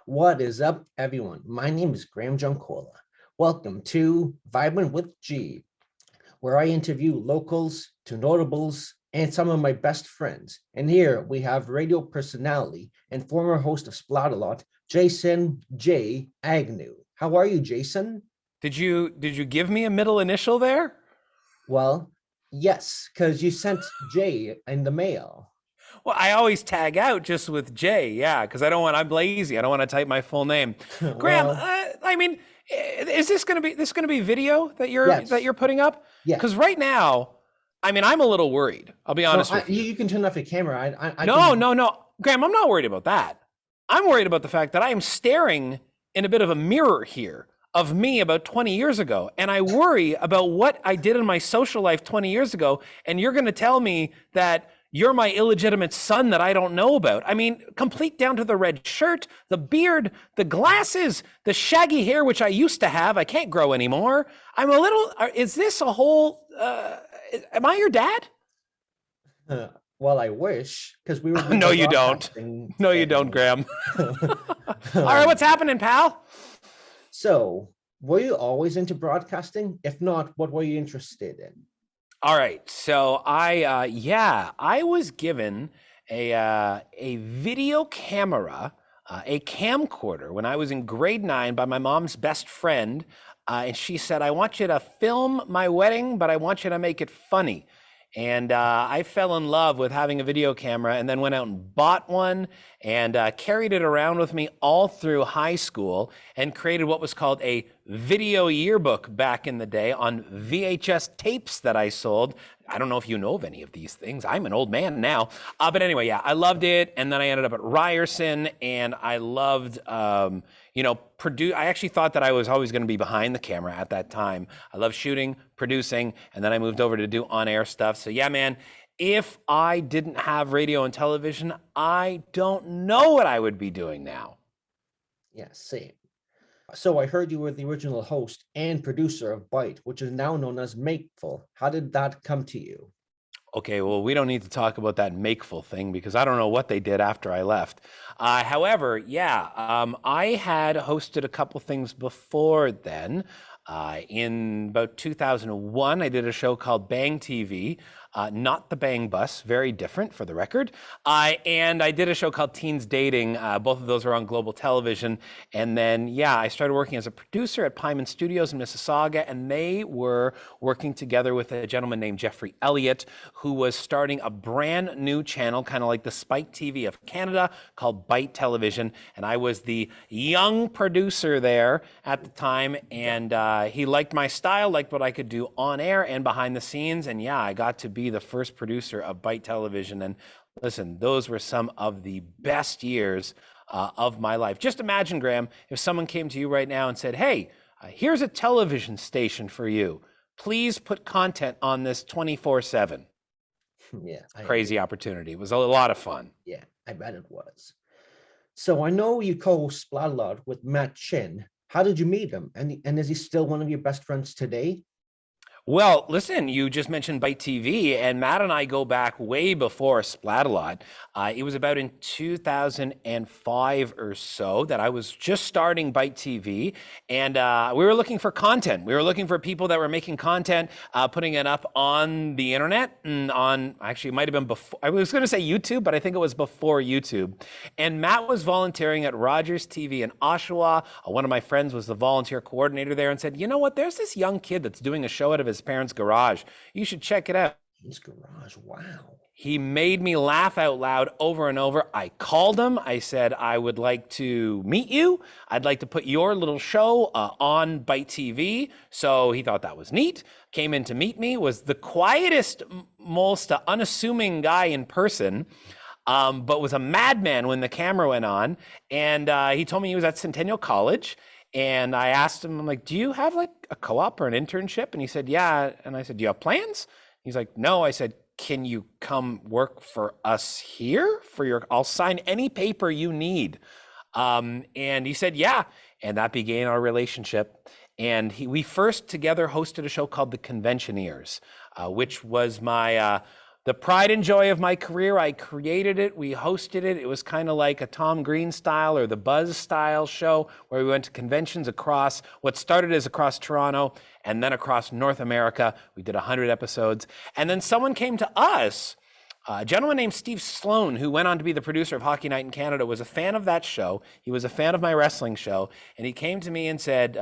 What is up, everyone? My name is Graham Juncola. Welcome to Vibin With G, where I interview locals to notables and some of my best friends. And here we have radio personality and former host of Splatalot, Jason Agnew. How are you, Jason? Did you give me a middle initial there? Well, yes, because you sent J in the mail. Well, I always tag out just with J, yeah, because I'm lazy. I don't want to type my full name. Graham, Well, is this gonna be video that yes, you're putting up? yeah. Because right now, I'm a little worried. I'll be No, honest with you. you can turn off your camera. I No, can. no, no, Graham, I'm not worried about that. I'm worried about the fact that I am staring in a bit of a mirror here of me about 20 years ago. And I worry about what I did in my social life 20 years ago. And you're going to tell me that you're my illegitimate son that I don't know about. I mean, complete down to the red shirt, the beard, the glasses, the shaggy hair, which I used to have. I can't grow anymore. I'm a little, is this a whole, am I your dad? Well, I wish, because we were No, you don't. No, you don't, Graham. All right, what's happening, pal? So, were you always into broadcasting? If not, what were you interested in? All right, so I was given a video camera, a camcorder when I was in grade 9 by my mom's best friend, and she said, "I want you to film my wedding, but I want you to make it funny." And I fell in love with having a video camera and then went out and bought one and carried it around with me all through high school and created what was called a video yearbook back in the day on VHS tapes that I sold. I don't know if you know of any of these things. I'm an old man now. But anyway, yeah, I loved it. And then I ended up at Ryerson and I loved, I actually thought that I was always going to be behind the camera at that time. I love shooting, producing, and then I moved over to do on-air stuff. So yeah, man, if I didn't have radio and television, I don't know what I would be doing now. Yeah, same. So I heard you were the original host and producer of Byte, which is now known as Makeful. How did that come to you? Okay, well, we don't need to talk about that Makeful thing because I don't know what they did after I left. However, I had hosted a couple things before then. In about 2001, I did a show called Bang TV, not the Bang Bus, very different for the record. And I did a show called Teens Dating. Both of those were on Global Television. And then, I started working as a producer at Pyman Studios in Mississauga, and they were working together with a gentleman named Jeffrey Elliott, who was starting a brand new channel, kind of like the Spike TV of Canada, called Byte Television. And I was the young producer there at the time, and he liked my style, liked what I could do on air and behind the scenes. And I got to be the first producer of Byte Television. And listen, those were some of the best years of my life. Just imagine, Graham, if someone came to you right now and said, "Hey, here's a television station for you. Please put content on this 24/7. Yeah. Crazy opportunity. It was a lot of fun. Yeah, I bet it was. So I know you co-host Splatalot with Matt Chin. How did you meet him? And is he still one of your best friends today? Well, listen, you just mentioned Byte TV, and Matt and I go back way before Splatalot. It was about in 2005 or so that I was just starting Byte TV, and we were looking for content. We were looking for people that were making content, putting it up on the internet, and actually, it might have been before, I was going to say YouTube, but I think it was before YouTube. And Matt was volunteering at Rogers TV in Oshawa. One of my friends was the volunteer coordinator there and said, "You know what, there's this young kid that's doing a show out of his parents' garage. You should check it out." His garage, wow. He made me laugh out loud over and over. I called him. I said, "I would like to meet you. I'd like to put your little show on Byte TV." So he thought that was neat. Came in to meet me, was the quietest, most unassuming guy in person, but was a madman when the camera went on. And he told me he was at Centennial College. And I asked him, I'm like, "Do you have like a co-op or an internship?" And he said, "Yeah." And I said, "Do you have plans?" He's like, "No." I said, "Can you come work for us here I'll sign any paper you need." And he said, "Yeah." And that began our relationship. And we first together hosted a show called The Conventioneers, which was the pride and joy of my career. I created it. We hosted it. It was kind of like a Tom Green style or the Buzz style show where we went to conventions across what started as across Toronto and then across North America. We did 100 episodes. And then someone came to us. A gentleman named Steve Sloan, who went on to be the producer of Hockey Night in Canada, was a fan of that show. He was a fan of my wrestling show. And he came to me and said,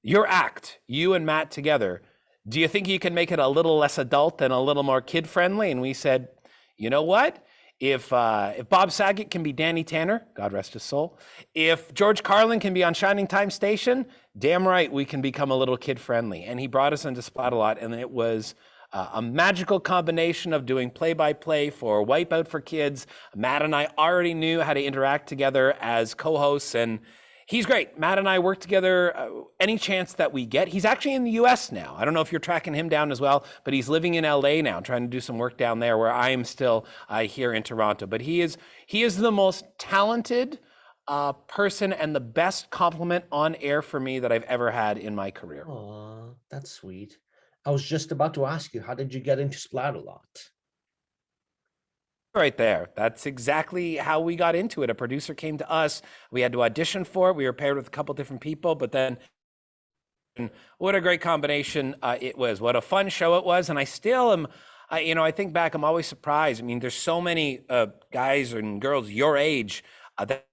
your act, you and Matt together, do you think you can make it a little less adult and a little more kid-friendly? And we said, you know what? If Bob Saget can be Danny Tanner, God rest his soul, if George Carlin can be on Shining Time Station, damn right we can become a little kid-friendly. And he brought us into Splatalot, and it was a magical combination of doing play-by-play for Wipeout for Kids. Matt and I already knew how to interact together as co-hosts, and he's great. Matt and I work together any chance that we get. He's actually in the US now. I don't know if you're tracking him down as well, but he's living in LA now, trying to do some work down there where I am still here in Toronto. But he is the most talented person and the best compliment on air for me that I've ever had in my career. Aw, that's sweet. I was just about to ask you, how did you get into Splatalot? Right there. That's exactly how we got into it. A producer came to us. We had to audition for it. We were paired with a couple different people, but then what a great combination it was. What a fun show it was. And I still am, I think back, I'm always surprised. I mean, there's so many guys and girls your age that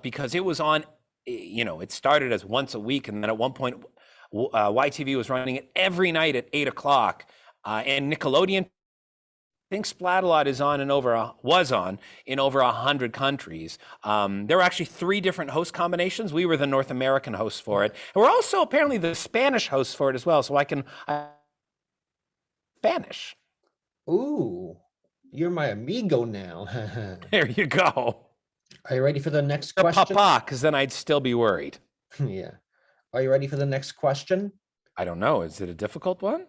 because it was on, it started as once a week. And then at one point, YTV was running it every night at 8 o'clock. And Nickelodeon, I think Splatalot was on in over 100 countries. There were actually 3 different host combinations. We were the North American hosts for it. And we're also apparently the Spanish hosts for it as well. So I can Spanish. Ooh, you're my amigo now. There you go. Are you ready for the next Or question? Papa, because then I'd still be worried. Yeah. Are you ready for the next question? I don't know. Is it a difficult one?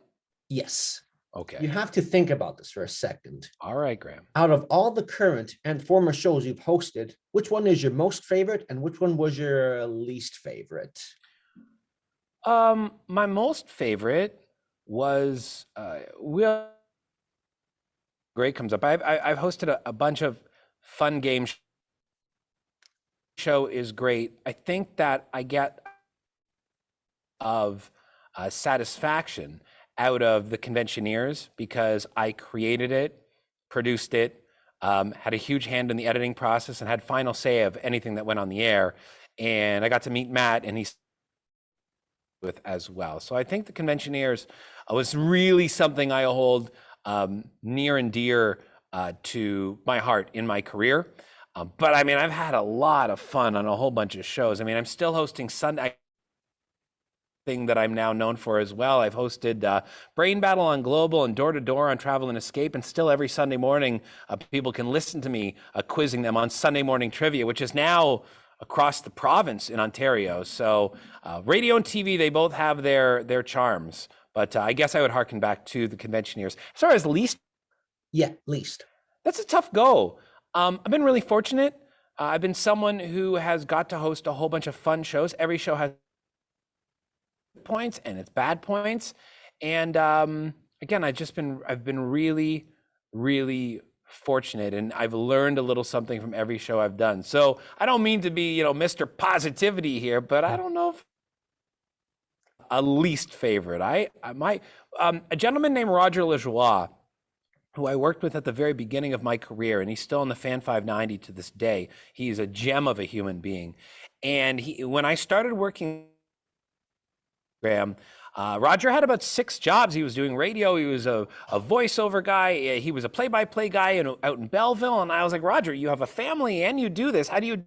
Yes. Okay. You have to think about this for a second. All right, Graham. Out of all the current and former shows you've hosted, which one is your most favorite and which one was your least favorite? My most favorite was Will. Great comes up. I've hosted a bunch of fun games. Show is great. I think that I get of satisfaction out of the Conventioneers because I created it, produced it, had a huge hand in the editing process, and had final say of anything that went on the air. And I got to meet Matt, and he's with as well. So I think the Conventioneers was really something I hold near and dear to my heart in my career. But I mean, I've had a lot of fun on a whole bunch of shows. I mean, I'm still hosting Sunday thing that I'm now known for as well. I've hosted Brain Battle on Global and Door to Door on Travel and Escape, and still every Sunday morning, people can listen to me quizzing them on Sunday Morning Trivia, which is now across the province in Ontario. So radio and TV, they both have their charms. But I guess I would harken back to the Conventioneers. As far as least? Yeah, least. That's a tough go. I've been really fortunate. I've been someone who has got to host a whole bunch of fun shows. Every show has points and its bad points. And again, I've been really, really fortunate, and I've learned a little something from every show I've done. So I don't mean to be, Mr. Positivity here, but I don't know if a least favorite. A gentleman named Roger Lajoie, who I worked with at the very beginning of my career, and he's still in the Fan 590 to this day. He's a gem of a human being. And when I started working, Graham, Roger had about 6 jobs. He was doing radio. He was a voiceover guy. He was a play-by-play guy out in Belleville. And I was like, Roger, you have a family and you do this. How do you?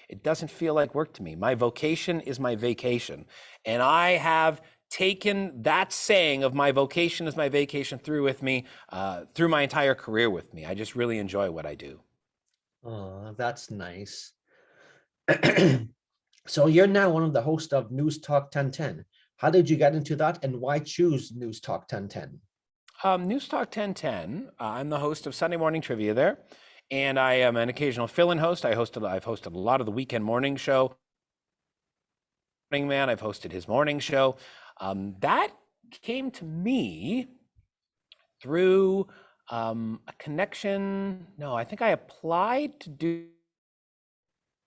It doesn't feel like work to me. My vocation is my vacation. And I have taken that saying of my vocation is my vacation through with me, through my entire career with me. I just really enjoy what I do. Oh, that's nice. So you're now one of the hosts of Newstalk 1010. How did you get into that, and why choose Newstalk 1010? Newstalk 1010, I'm the host of Sunday Morning Trivia there, and I am an occasional fill-in host. I've hosted a lot of the weekend morning show. Morning Man, I've hosted his morning show. That came to me through a connection. No, I think I applied to do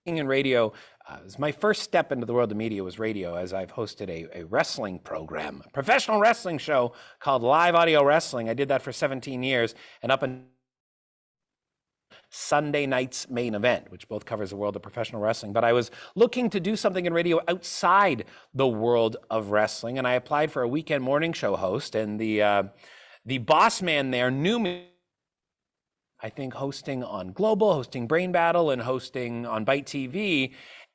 in radio. It was my first step into the world of media was radio, as I've hosted a wrestling program, a professional wrestling show called Live Audio Wrestling. I did that for 17 years, and up in Sunday night's main event, which both covers the world of professional wrestling. But I was looking to do something in radio outside the world of wrestling, and I applied for a weekend morning show host, and the boss man there knew me. I think hosting on Global, hosting Brain Battle, and hosting on Byte TV.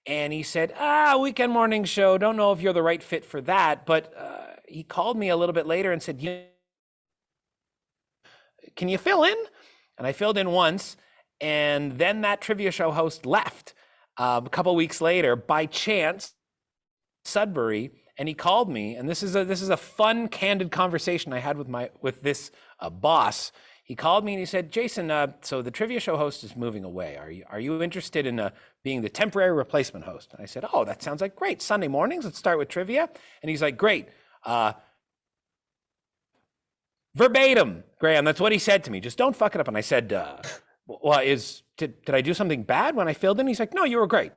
And he said, weekend morning show, don't know if you're the right fit for that. But he called me a little bit later and said, can you fill in? And I filled in once. And then that trivia show host left a couple weeks later by chance, Sudbury. And he called me. And this is a fun, candid conversation I had with this boss. He called me and he said, Jason, so the trivia show host is moving away. Are you interested in being the temporary replacement host? And I said, oh, that sounds like great. Sunday mornings, let's start with trivia. And he's like, great. Verbatim, Graham, that's what he said to me. Just don't fuck it up. And I said, did I do something bad when I filled in? He's like, no, you were great.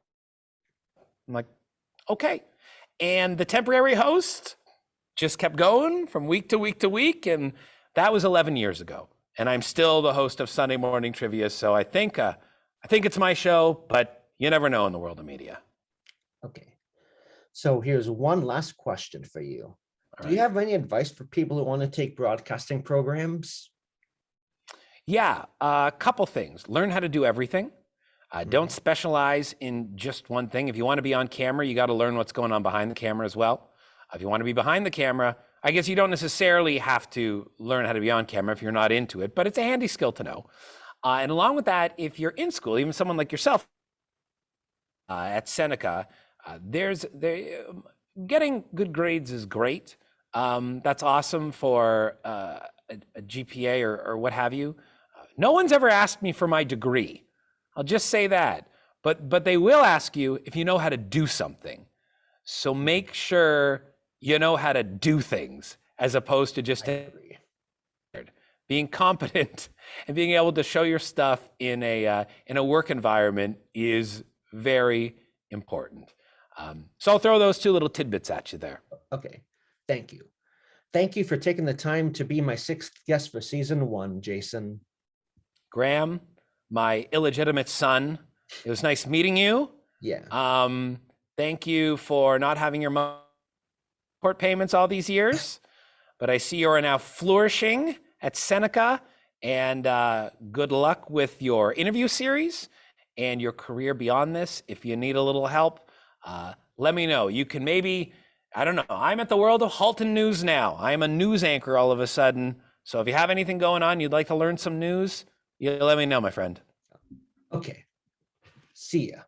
I'm like, okay. And the temporary host just kept going from week to week to week. And that was 11 years ago. And I'm still the host of Sunday Morning Trivia. So I think it's my show, but you never know in the world of media. Okay. So here's one last question for you. Do you have any advice for people who want to take broadcasting programs? Yeah, a couple things. Learn how to do everything. Don't specialize in just one thing. If you want to be on camera, you got to learn what's going on behind the camera as well. If you want to be behind the camera, I guess you don't necessarily have to learn how to be on camera if you're not into it, but it's a handy skill to know. And along with that, if you're in school, even someone like yourself at Seneca, getting good grades is great. That's awesome for a GPA or what have you. No one's ever asked me for my degree. I'll just say that. But they will ask you if you know how to do something. So make sure you know how to do things as opposed to just being competent and being able to show your stuff in a work environment is very important. So I'll throw those two little tidbits at you there. Okay, thank you. Thank you for taking the time to be my 6th guest for season 1, Jason. Graham, my illegitimate son, it was nice meeting you. Yeah. Thank you for not having your court payments all these years, but I see you are now flourishing at Seneca, and good luck with your interview series and your career beyond this. If you need a little help, let me know. You can maybe, I don't know, I'm at the World of Halton News now. I am a news anchor all of a sudden. So if you have anything going on, you'd like to learn some news, you let me know, my friend. Okay. See ya.